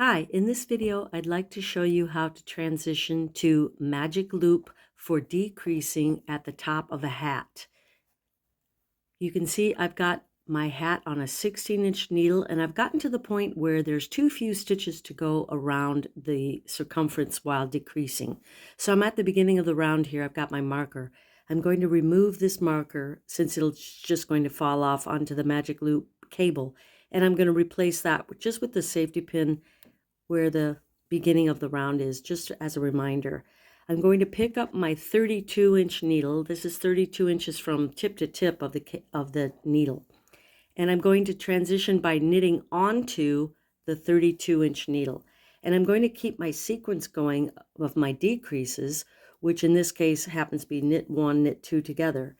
Hi, in this video, I'd like to show you how to transition to magic loop for decreasing at the top of a hat. You can see I've got my hat on a 16-inch needle, and I've gotten to the point where there's too few stitches to go around the circumference while decreasing. So I'm at the beginning of the round here. I've got my marker. I'm going to remove this marker since it's just going to fall off onto the magic loop cable, and I'm going to replace that just with the safety pin where the beginning of the round is, just as a reminder. I'm going to pick up my 32-inch needle. This is 32 inches from tip to tip of the needle. And I'm going to transition by knitting onto the 32-inch needle. And I'm going to keep my sequence going of my decreases, which in this case happens to be knit 1, knit 2 together.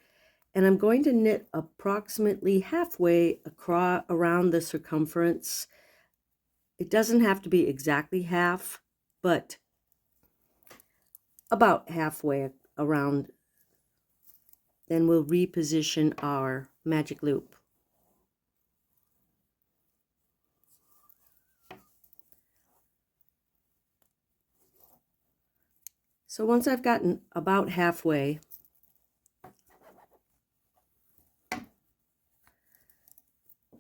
And I'm going to knit approximately halfway around the circumference. It doesn't have to be exactly half, but about halfway around. Then we'll reposition our magic loop. So once I've gotten about halfway,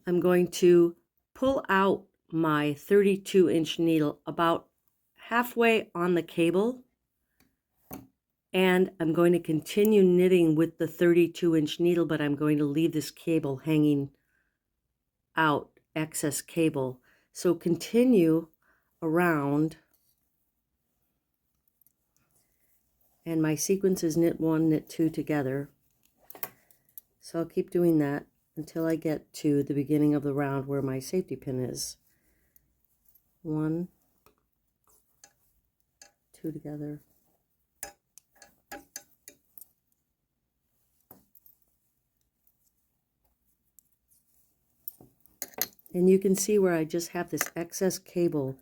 I'm going to pull out my 32-inch needle about halfway on the cable, and I'm going to continue knitting with the 32-inch needle, but I'm going to leave this cable hanging out, excess cable. So continue around, and my sequence is knit 1, knit 2 together. So I'll keep doing that until I get to the beginning of the round where my safety pin is. 1, 2 together. And you can see where I just have this excess cable,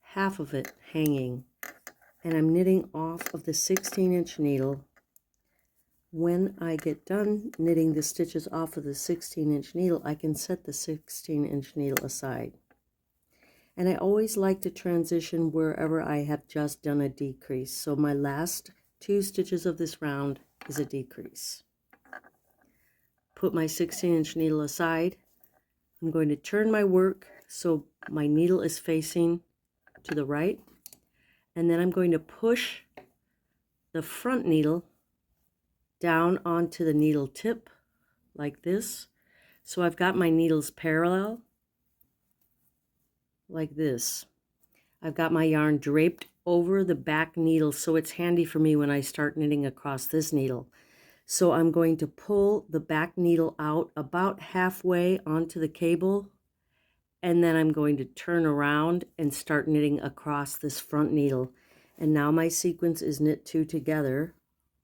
half of it hanging, and I'm knitting off of the 16-inch needle. When I get done knitting the stitches off of the 16-inch needle, I can set the 16-inch needle aside. And I always like to transition wherever I have just done a decrease. So my last 2 stitches of this round is a decrease. Put my 16-inch needle aside. I'm going to turn my work so my needle is facing to the right, and then I'm going to push the front needle down onto the needle tip like this. So I've got my needles parallel like this. I've got my yarn draped over the back needle, so it's handy for me when I start knitting across this needle. So I'm going to pull the back needle out about halfway onto the cable, and then I'm going to turn around and start knitting across this front needle. And now my sequence is knit 2 together,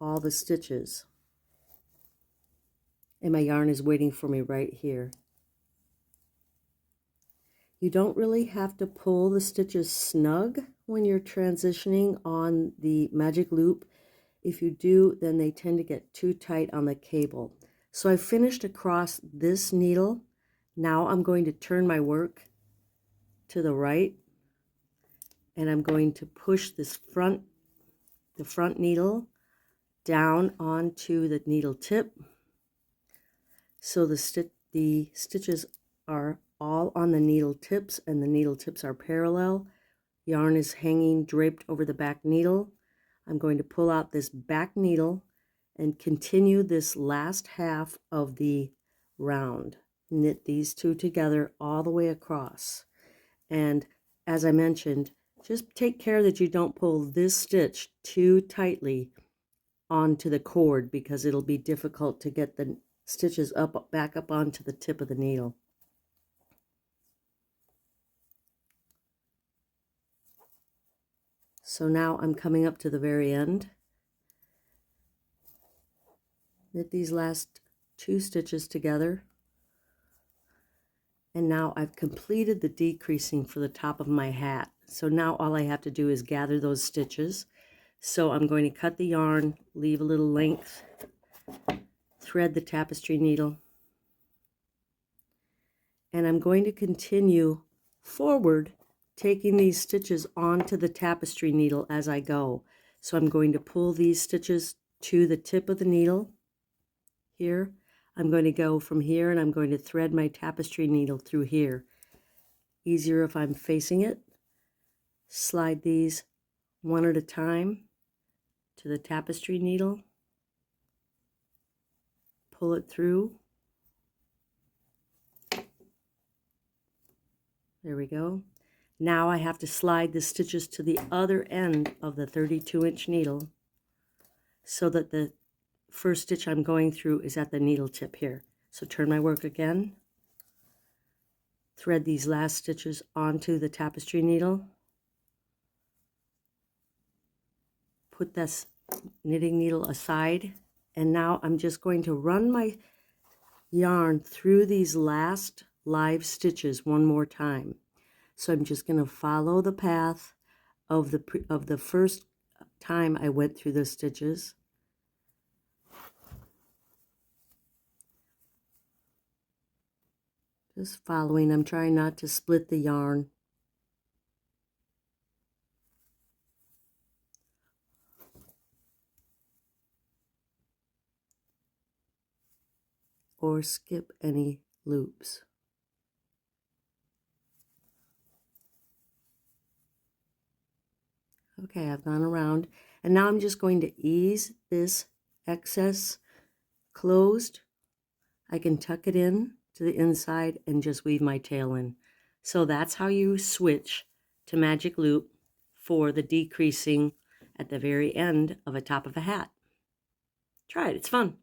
all the stitches. And my yarn is waiting for me right here. You don't really have to pull the stitches snug when you're transitioning on the magic loop. If you do, then they tend to get too tight on the cable. So I finished across this needle. Now I'm going to turn my work to the right, and I'm going to push this the front needle down onto the needle tip. So the stitches are all on the needle tips, and the needle tips are parallel. Yarn is hanging draped over the back needle. I'm going to pull out this back needle and continue this last half of the round. Knit these 2 together all the way across. And as I mentioned, just take care that you don't pull this stitch too tightly onto the cord, because it'll be difficult to get the stitches back up onto the tip of the needle. So now I'm coming up to the very end. Knit these last 2 stitches together. And now I've completed the decreasing for the top of my hat. So now all I have to do is gather those stitches. So I'm going to cut the yarn, leave a little length, thread the tapestry needle, and I'm going to continue forward taking these stitches onto the tapestry needle as I go. So I'm going to pull these stitches to the tip of the needle here. I'm going to go from here and I'm going to thread my tapestry needle through here. Easier if I'm facing it. Slide these one at a time to the tapestry needle. Pull it through. There we go. Now I have to slide the stitches to the other end of the 32-inch needle so that the first stitch I'm going through is at the needle tip here. So turn my work again. Thread these last stitches onto the tapestry needle. Put this knitting needle aside. And now I'm just going to run my yarn through these last live stitches one more time. So I'm just going to follow the path of the first time I went through the stitches. Just following. I'm trying not to split the yarn. Or skip any loops. Okay, I've gone around, and now I'm just going to ease this excess closed. I can tuck it in to the inside and just weave my tail in. So that's how you switch to magic loop for the decreasing at the very end of a top of a hat. Try it, it's fun.